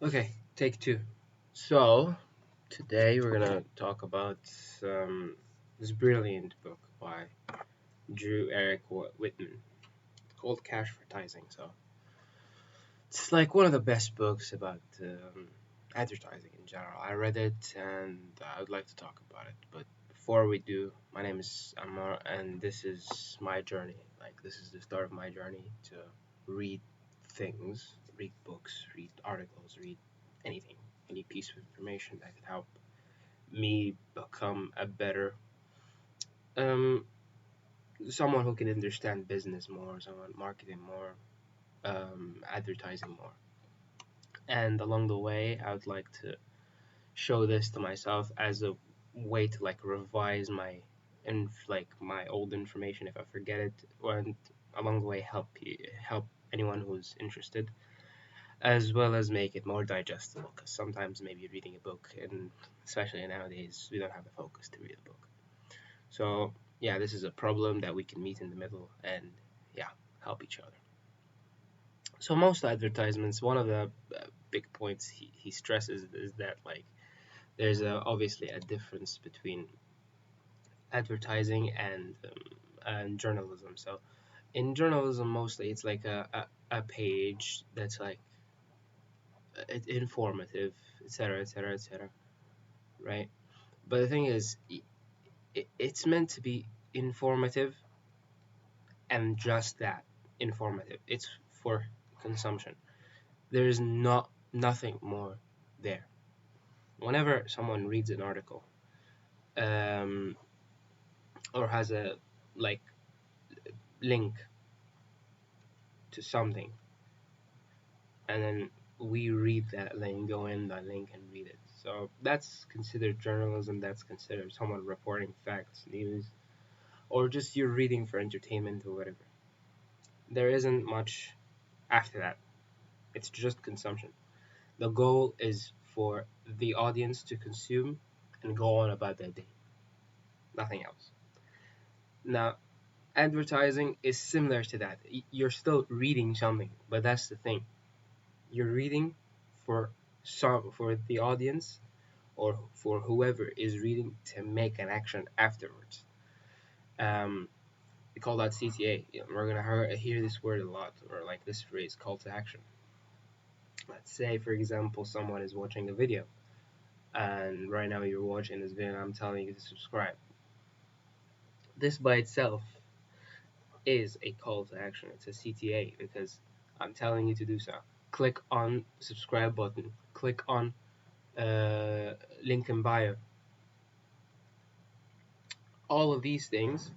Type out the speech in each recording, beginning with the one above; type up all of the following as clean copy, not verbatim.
Okay, take two. So, today we're gonna talk about this brilliant book by Drew Eric Whitman called Advertising. So, it's like one of the best books about advertising in general. I read it and I would like to talk about it. But before we do, my name is Ammar and this is my journey. Like, this is the start of my journey to read things, read books, read articles, read anything, any piece of information that could help me become a better um someone who can understand business more, someone marketing more, advertising more. And along the way, I would like to show this to myself as a way to like revise my and like my old information if I forget it, and along the way help anyone who's interested, as well as make it more digestible. Because sometimes maybe reading a book, and especially nowadays, we don't have the focus to read a book. So yeah, this is a problem that we can meet in the middle and yeah, help each other. So most advertisements, one of the big points he stresses is that like there's obviously a difference between advertising and journalism. So in journalism, mostly it's like a page that's like informative, etc., etc., etc., right? But the thing is, it's meant to be informative and just that, informative. It's for consumption. There is nothing more there. Whenever someone reads an article, um, or has a like link to something, and then we read that link, go in that link and read it. So that's considered journalism. That's considered someone reporting facts, news, or just you're reading for entertainment or whatever. There isn't much after that. It's just consumption. The goal is for the audience to consume and go on about their day. Nothing else. Now, advertising is similar to that. You're still reading something, but that's the thing. You're reading for for the audience or for whoever is reading to make an action afterwards. Um, we call that CTA. We're gonna hear this word a lot, or like this phrase, call to action. Let's say, for example, someone is watching a video, and right now you're watching this video, and I'm telling you to subscribe. This by itself is a call to action. It's a CTA because I'm telling you to do so. Click on subscribe button. Click on link in bio. All of these things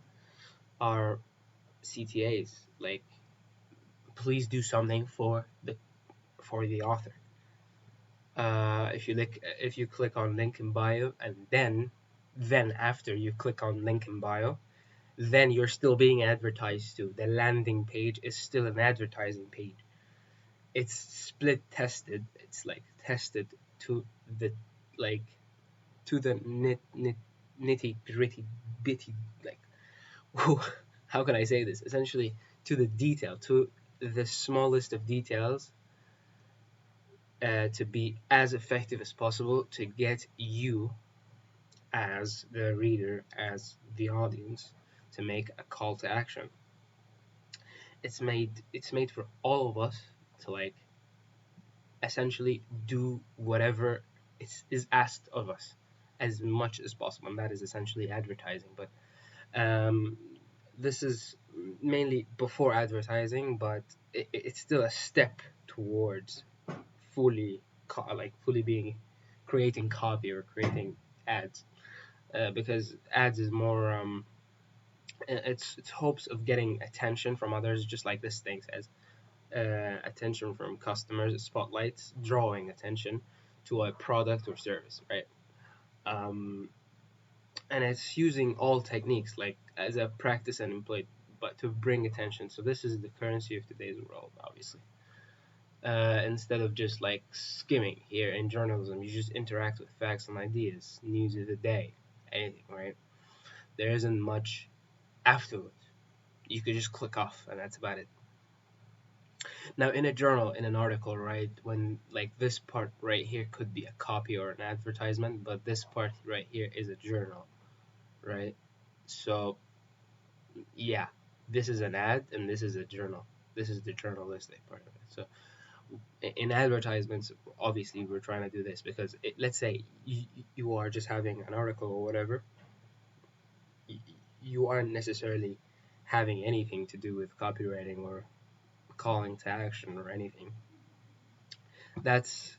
are CTAs. Like, please do something for the author. If you click on link in bio and then after you click on link in bio, then you're still being advertised to. The landing page is still an advertising page. It's split tested. It's like tested to the like to the nitty gritty bitty like how can I say this? Essentially to the detail, to the smallest of details, to be as effective as possible to get you as the reader, as the audience, to make a call to action. It's made for all of us to like essentially do whatever is asked of us as much as possible, and that is essentially advertising. But um, this is mainly before advertising, but it's still a step towards fully fully being creating copy or creating ads, because ads is more it's hopes of getting attention from others, just like this thing says, attention from customers, spotlights, drawing attention to a product or service, right? um, and it's using all techniques like as a practice and employed, but to bring attention. So this is the currency of today's world, obviously. Instead of just like skimming here in journalism, you just interact with facts and ideas, news of the day, anything, right? There isn't much afterwards. You could just click off, and that's about it. Now, in a journal, in an article, right, when like this part right here could be a copy or an advertisement, but this part right here is a journal, right? So, yeah, this is an ad and this is a journal. This is the journalistic part of it. So, in advertisements, obviously, we're trying to do this because let's say you are just having an article or whatever, you aren't necessarily having anything to do with copywriting or calling to action or anything. That's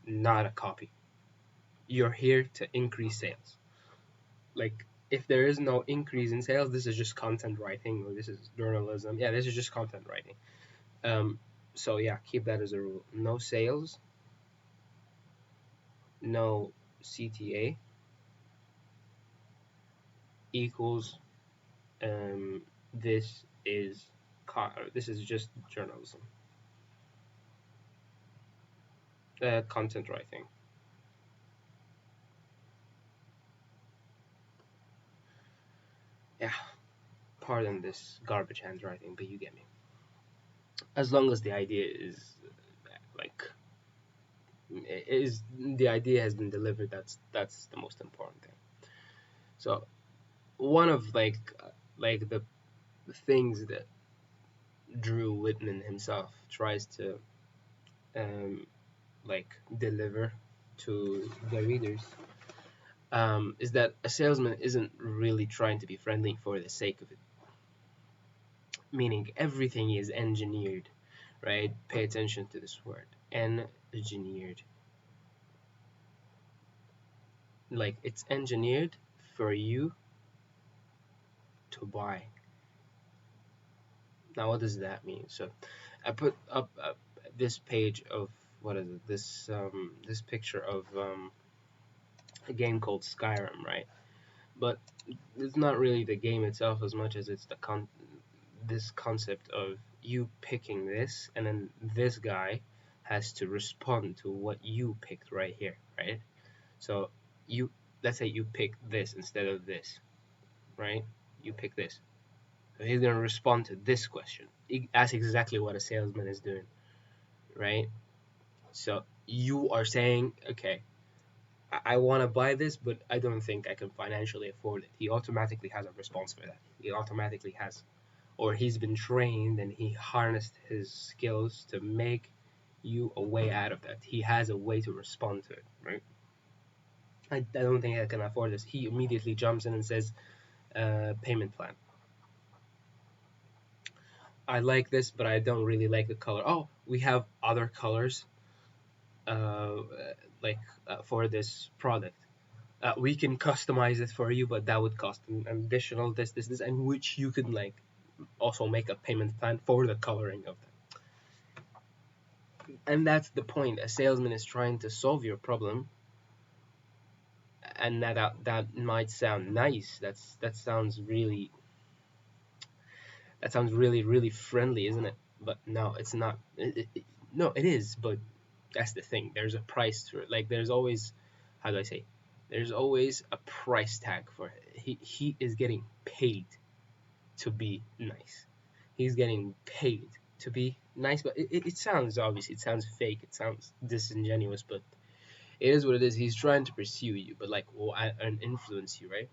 not a copy. You're here to increase sales. Like, if there is no increase in sales, this is just content writing or this is journalism. Yeah, this is just content writing. Um, so yeah, keep that as a rule. No sales, no CTA equals this is this is just journalism, content writing. Yeah, pardon this garbage handwriting, but you get me. As long as the idea is like is the idea has been delivered, that's the most important thing. So one of like the things that Drew Whitman himself tries to um, like deliver to the readers is that a salesman isn't really trying to be friendly for the sake of it, meaning everything is engineered, right? Pay attention to this word, engineered. Like it's engineered for you to buy. Now, what does that mean? So, I put up this page of what is it? This picture of a game called Skyrim, right? But it's not really the game itself as much as it's this concept of you picking this, and then this guy has to respond to what you picked right here, right? So you let's say you pick this instead of this, right? You pick this. So he's gonna respond to this question. That's exactly what a salesman is doing, right? So you are saying, okay, I want to buy this, but I don't think I can financially afford it. He automatically has a response for that. He automatically has, or he's been trained and he harnessed his skills to make you a way out of that. He has a way to respond to it, right? I don't think I can afford this. He immediately jumps in and says, payment plan. I like this, but I don't really like the color. Oh, we have other colors, uh, like for this product. We can customize it for you, but that would cost an additional this, and which you can like also make a payment plan for the coloring of that. And that's the point. A salesman is trying to solve your problem, and that might sound nice. That sounds really friendly, isn't it? But no, it's not. No, it is, but that's the thing. There's a price to it. Like there's always, how do I say? There's always a price tag for it. He is getting paid to be nice. He's getting paid to be nice, but it sounds obviously it sounds fake. It sounds disingenuous, but it is what it is. He's trying to pursue you, but like and influence you, right?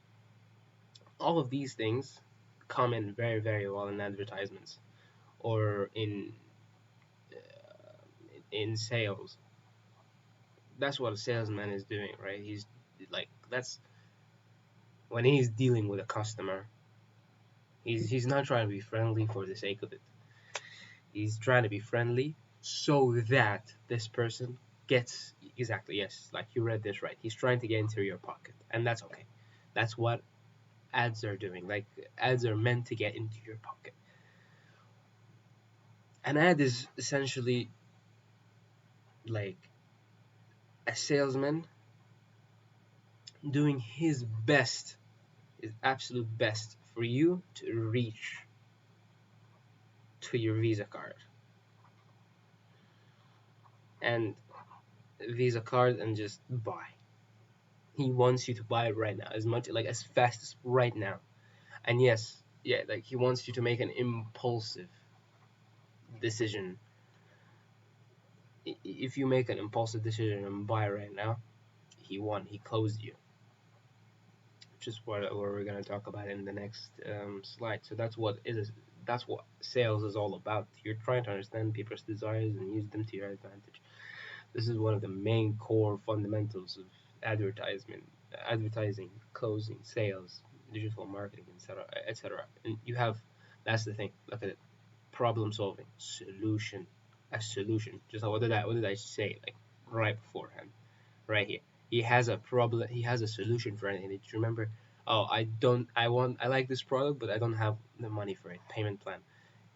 All of these things come in very well in advertisements or in sales. That's what a salesman is doing, right? He's like that's when he's dealing with a customer. He's not trying to be friendly for the sake of it. He's trying to be friendly so that this person gets exactly yes, like you read this right. He's trying to get into your pocket, and that's okay. That's what ads are doing. Like ads are meant to get into your pocket. An ad is essentially like a salesman doing his best, his absolute best for you to reach to your Visa card and Visa card and just buy. He wants you to buy it right now, as much like as fast as right now. And yes, yeah, like he wants you to make an impulsive decision, if you make an impulsive decision and buy right now, he won. He closed you, which is what we're gonna talk about in the next slide. So that's what sales is all about. You're trying to understand people's desires and use them to your advantage. This is one of the main core fundamentals of advertising, closing, sales, digital marketing, etc., etc. And you have, that's the thing. Look at it, problem solving, solution, a solution. Just like, what did I say like right beforehand, right here? He has a problem. He has a solution for anything. Did you remember? Oh, I don't. I like this product, but I don't have the money for it. Payment plan.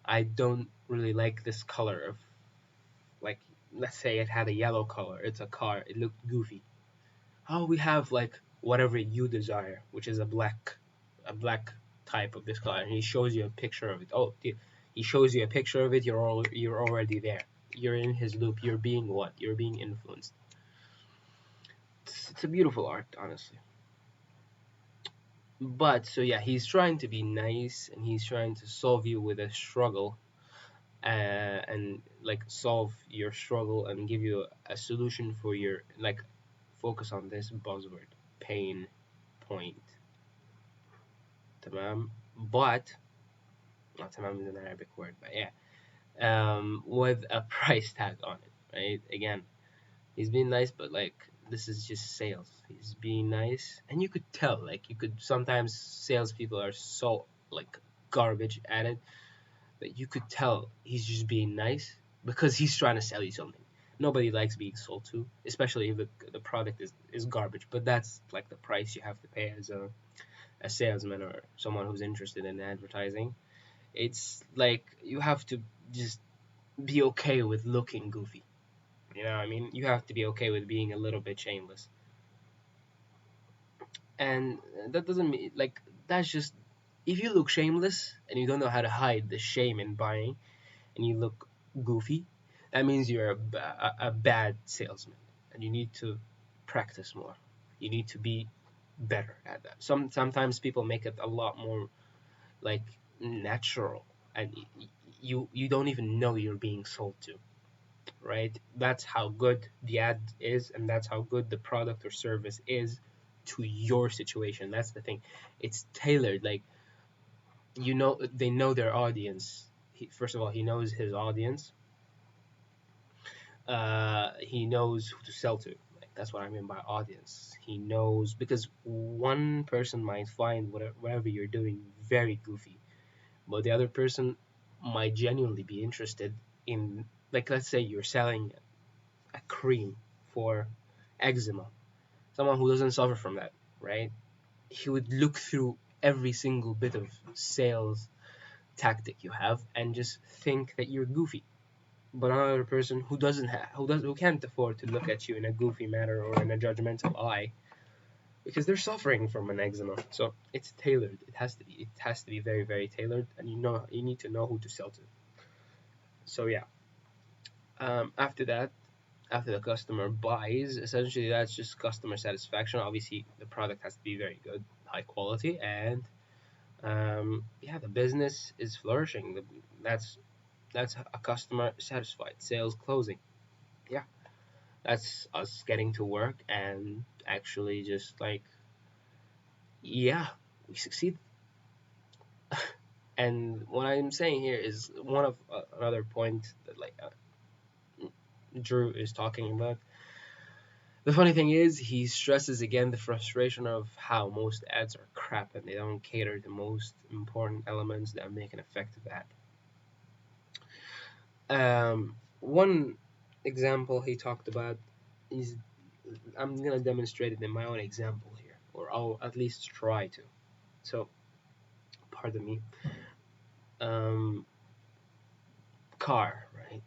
I don't really like this color of, like, let's say it had a yellow color. It's a car. It looked goofy. Oh, we have like whatever you desire, which is a black type of this color. And he shows you a picture of it. Oh, he shows you a picture of it. You're already there. You're in his loop. You're being what? You're being influenced. It's a beautiful art, honestly. But so yeah, he's trying to be nice and he's trying to solve you with a struggle, and like solve your struggle and give you a solution for your, like, focus on this buzzword, pain point. تمام. But not تمام is an Arabic word, but yeah, with a price tag on it, right? Again, he's being nice, but like, this is just sales. He's being nice, and you could tell, like, you could sometimes, salespeople are so like garbage at it, that you could tell he's just being nice because he's trying to sell you something. Nobody likes being sold to, especially if the product is garbage. But that's like the price you have to pay as a salesman or someone who's interested in advertising. It's like you have to just be okay with looking goofy. You know what I mean? You have to be okay with being a little bit shameless. And that doesn't mean, like, that's just, if you look shameless and you don't know how to hide the shame in buying, and you look goofy, that means you're a bad salesman, and you need to practice more. You need to be better at that. Sometimes people make it a lot more like natural, and you don't even know you're being sold to, right? That's how good the ad is, and that's how good the product or service is to your situation. That's the thing. It's tailored. Like, they know their audience. First of all, he knows his audience. He knows who to sell to. Like, that's what I mean by audience. He knows, because one person might find whatever you're doing very goofy, but the other person might genuinely be interested in, like, let's say you're selling a cream for eczema. Someone who doesn't suffer from that, right? He would look through every single bit of sales tactic you have and just think that you're goofy. But another person who can't afford to look at you in a goofy manner or in a judgmental eye, because they're suffering from an eczema. So it's tailored. It has to be very, very tailored, and you need to know who to sell to. So yeah, after that, after the customer buys, essentially that's just customer satisfaction. Obviously, the product has to be very good, high quality, and yeah, the business is flourishing. That's a customer satisfied, sales closing. Yeah, that's us getting to work and actually just like, yeah, we succeed. And what I'm saying here is one of another point that, like, Drew is talking about. The funny thing is, he stresses again the frustration of how most ads are crap and they don't cater to most important elements that make an effective ad. One example he talked about is, I'm gonna demonstrate it in my own example here, or I'll at least try to. So, pardon me. Um, Car, right?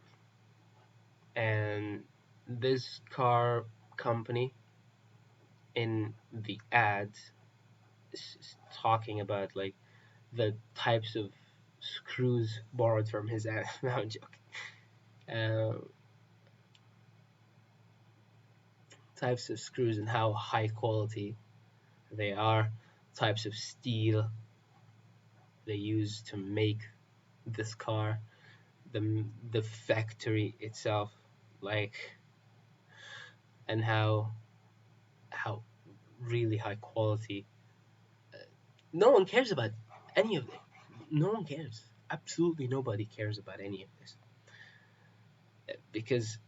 And this car company in the ads is talking about, like, the types of screws borrowed from his ad. No, I'm joking. Uh, Types of screws and how high quality they are, types of steel they use to make this car, the factory itself, like, and how really high quality. No one cares about any of it. No one cares. Absolutely nobody cares about any of this because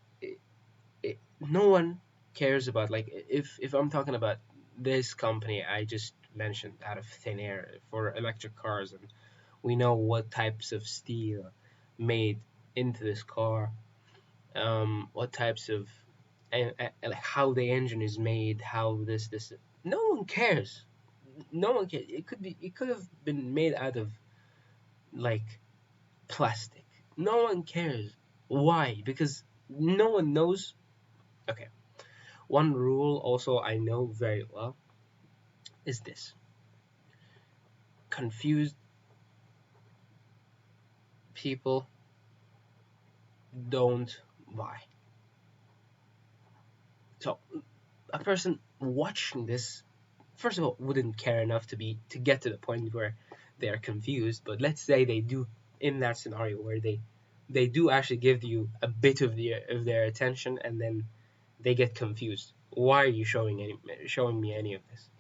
no one cares about, like, if I'm talking about this company I just mentioned out of thin air for electric cars, and we know what types of steel made into this car, what types of, and like how the engine is made, how this. No one cares. No one cares. It could have been made out of, like, plastic. No one cares. Why? Because no one knows. Okay. One rule also I know very well is this: confused people don't buy. So a person watching this, first of all, wouldn't care enough to get to the point where they are confused. But let's say they do, in that scenario where they do actually give you a bit of their attention, and then they get confused. Why are you showing me any of this?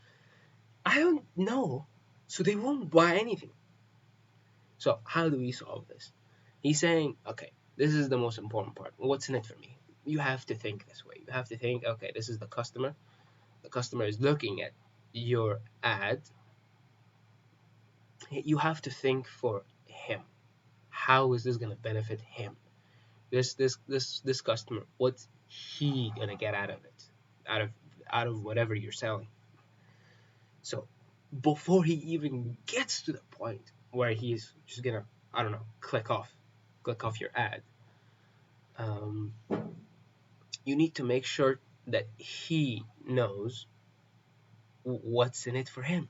I don't know. So they won't buy anything. So how do we solve this? He's saying, okay, this is the most important part. What's in it for me? You have to think this way. You have to think, okay, this is the customer. The customer is looking at your ad. You have to think for him. How is this gonna benefit him? This customer, what's he gonna get out of it? Out of out of whatever you're selling. So before he even gets to the point where he's just gonna, I don't know, click off your ad, um, you need to make sure that he knows what's in it for him.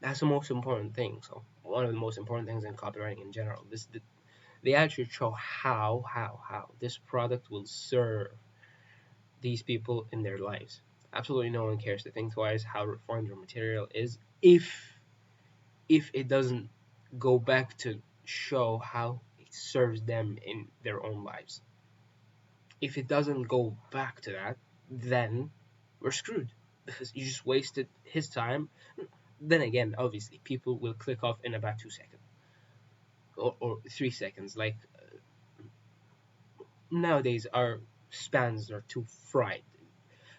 That's the most important thing. So one of the most important things in copywriting in general. They actually show how this product will serve these people in their lives. Absolutely no one cares to think twice how refined your material is if it doesn't go back to show how it serves them in their own lives. If it doesn't go back to that, then we're screwed because you just wasted his time. Then again, obviously, people will click off in about 2 seconds or 3 seconds. Like, nowadays, our spans are too fried.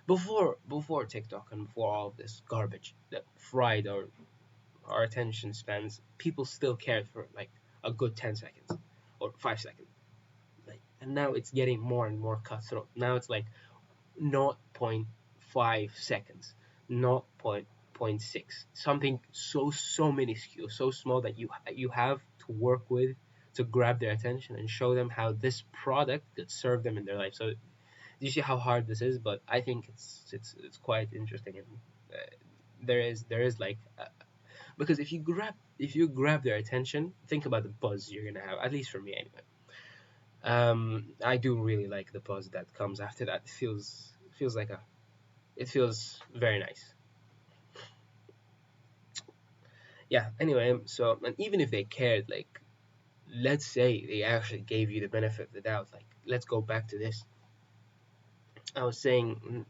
Before TikTok and before all of this garbage that fried our attention spans, people still cared for like a good 10 seconds or 5 seconds. Like, and now it's getting more and more cutthroat. Now it's like 0.5 seconds, 0.6, something so minuscule, so small that you have to work with to grab their attention and show them how this product could serve them in their life. So you see how hard this is, but I think it's quite interesting, and there is like because if you grab their attention, think about the buzz you're gonna have. At least for me, anyway. I do really like the buzz that comes after that. It feels like a it feels very nice. Yeah. Anyway, so, and even if they cared, like, let's say they actually gave you the benefit of the doubt. Like, let's go back to this. I was saying,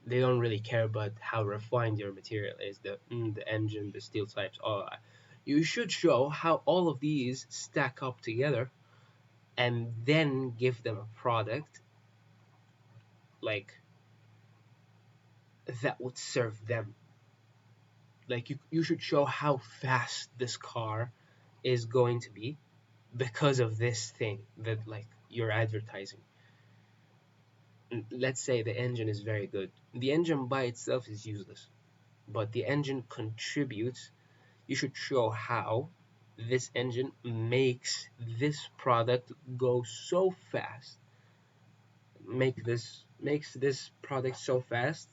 they don't really care about how refined your material is, the engine, the steel types, all that. You should show how all of these stack up together, and then give them a product like that would serve them. Like, you should show how fast this car is going to be because of this thing that, like, you're advertising. Let's say the engine is very good. The engine by itself is useless, but the engine contributes. You should show how this engine makes this product go so fast, makes this product so fast,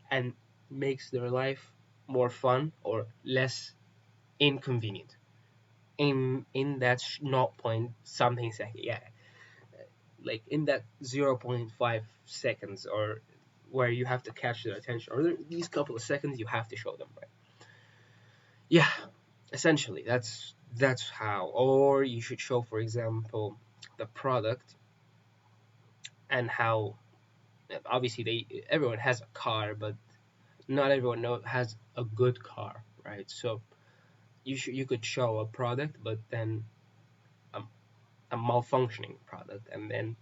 and makes their life more fun or less inconvenient in that not point something second. Yeah, like in that 0.5 seconds, or where you have to catch their attention, or these couple of seconds you have to show them, right? Yeah, essentially that's how. Or you should show, for example, the product and how obviously everyone has a car, but not everyone has a good car, right? So you could show a product, but then a, a malfunctioning product, and then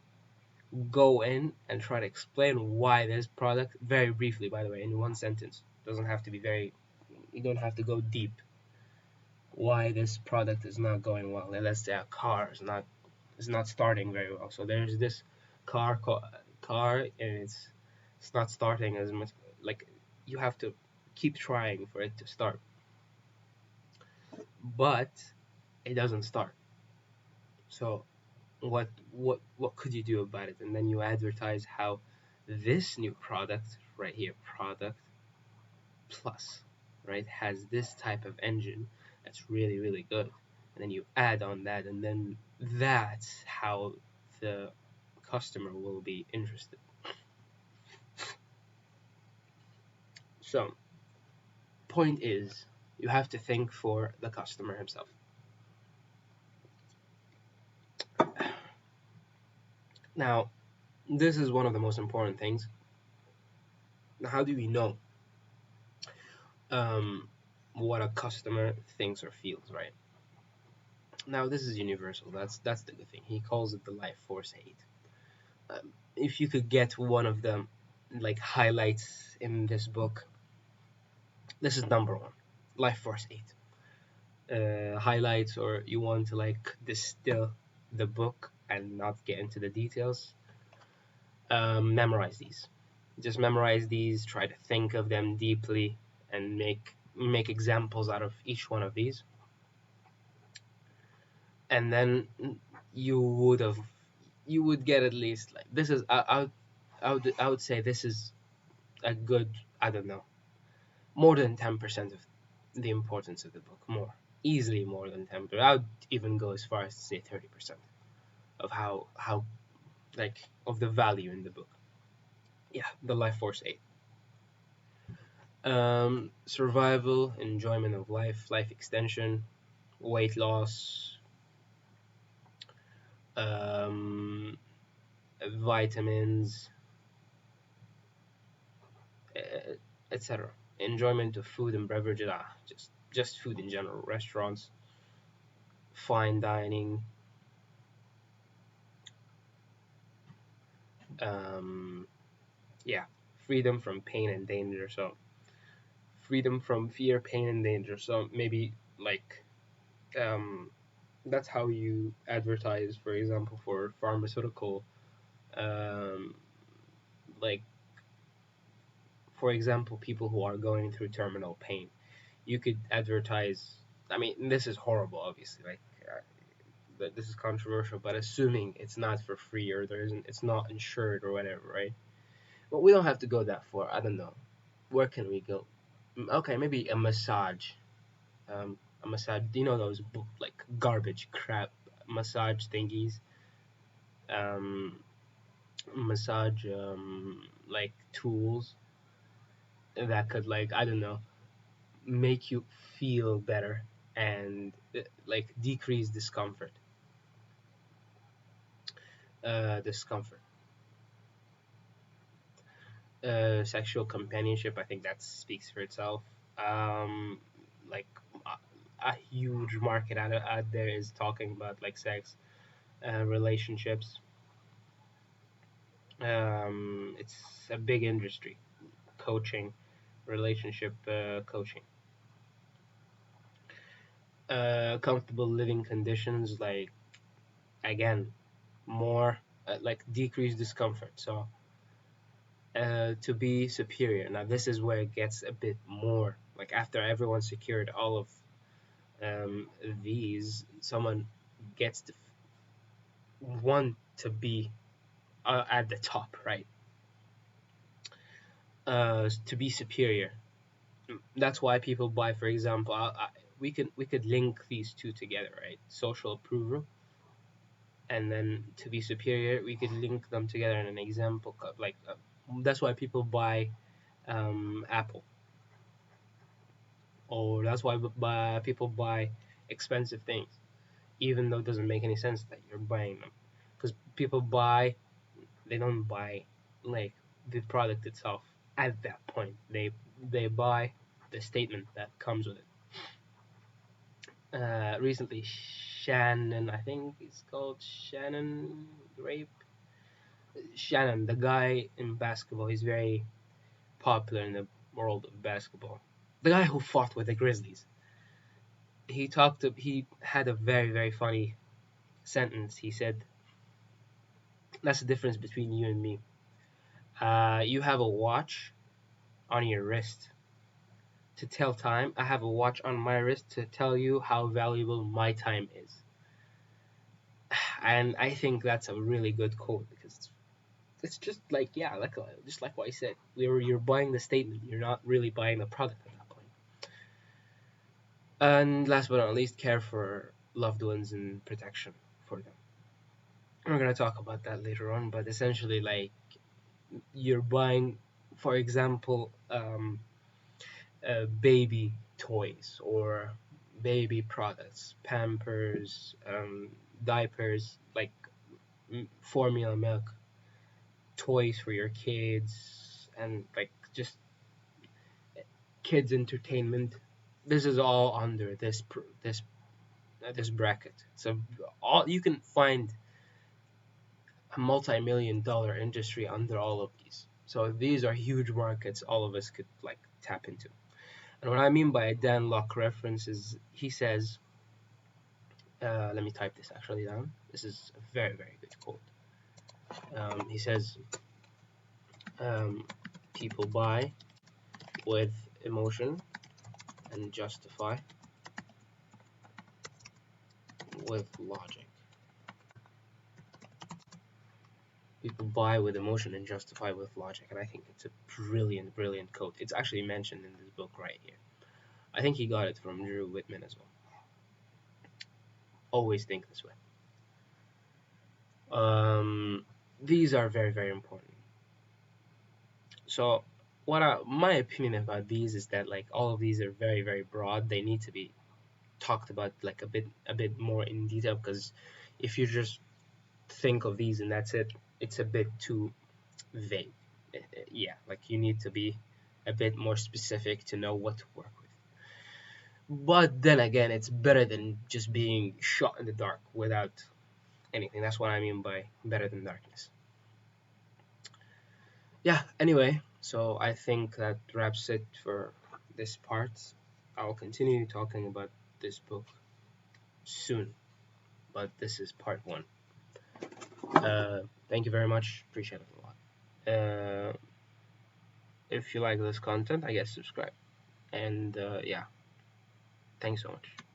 go in and try to explain why this product, very briefly, by the way, in one sentence. Doesn't have to be very. You don't have to go deep. Why this product is not going well? Let's say a car is not starting very well. So there's this car car and it's not starting as much. Like you have to keep trying for it to start, but it doesn't start. So what could you do about it? And then you advertise how this new product right here, product plus, right, has this type of engine that's really really good, and then you add on that, and then that's how the customer will be interested. So point is, you have to think for the customer himself. Now, this is one of the most important things. Now, how do we know um, what a customer thinks or feels, right? Now, this is universal. That's the good thing. He calls it the life force eight. If you could get one of them, like highlights in this book, this is number one, life force eight. Highlights, or you want to like distill the book and not get into the details, memorize these. Just memorize these. Try to think of them deeply and make examples out of each one of these, and then you would have you would get at least like this is I would say this is a good, I don't know, more than 10% of the importance of the book, more easily more than 10%. I would even go as far as to say 30% of how like of the value in the book. Yeah, the life force 8. Survival, enjoyment of life, life extension, weight loss, um, vitamins, etc. Enjoyment of food and beverages, just food in general, restaurants, fine dining, um, yeah, freedom from pain and danger. So freedom from fear, pain, and danger. So maybe like um, that's how you advertise, for example, for pharmaceutical, um, like for example, people who are going through terminal pain. You could advertise. I mean, this is horrible, obviously. Like, this is controversial, but assuming it's not for free or there isn't, it's not insured or whatever, right? But we don't have to go that far. I don't know. Where can we go? Okay, maybe a massage. A massage. You know those like garbage crap massage thingies. Um, massage like tools that could like I don't know make you feel better and like decrease discomfort. Discomfort. Sexual companionship. I think that speaks for itself. Um, like a huge market out there is talking about like sex, relationships. It's a big industry. Coaching, relationship coaching. Comfortable living conditions, like again, more like decreased discomfort. So to be superior. Now this is where it gets a bit more like after everyone secured all of these, someone gets to want to be at the top, right? To be superior. That's why people buy, for example, we could link these two together, right? Social approval, and then to be superior, we could link them together in an example. Like that's why people buy Apple, or that's why people buy expensive things, even though it doesn't make any sense that you're buying them. because people buy, they don't buy like the product itself at that point. They buy the statement that comes with it. Recently, Shannon, I think it's called Shannon Grape. Shannon, the guy in basketball, he's very popular in the world of basketball. The guy who fought with the Grizzlies. He had a very, very funny sentence. He said, "That's the difference between you and me. You have a watch on your wrist to tell time. I have a watch on my wrist to tell you how valuable my time is." And I think that's a really good quote because it's just like, yeah, just like what I said. You're buying the statement. You're not really buying the product at that point. And last but not least, care for loved ones and protection for them. We're gonna talk about that later on, but essentially, like, you're buying, for example, baby toys or baby products, Pampers, diapers, like formula milk, toys for your kids, and like just kids entertainment. This is all under this bracket. So all you can find a multi-million-dollar industry under all of these. So these are huge markets all of us could like tap into. And what I mean by a Dan Lok reference is he says, let me type this actually down. This is a very, very good quote. He says, um, people buy with emotion and justify with logic. People buy with emotion and justify with logic. And I think it's a brilliant, brilliant quote. It's actually mentioned in this book right here. I think he got it from Drew Whitman as well. Always think this way. These are very, very important. So, my opinion about these is that like all of these are very, very broad. They need to be talked about like a bit more in detail because if you just think of these and that's it, it's a bit too vague. Yeah, like you need to be a bit more specific to know what to work with. But then again, it's better than just being shot in the dark without anything. That's what I mean by better than darkness. Yeah, anyway, so I think that wraps it for this part. I'll continue talking about this book soon, but this is part one. Thank you very much. Appreciate it a lot. If you like this content, I guess subscribe. And yeah, thanks so much.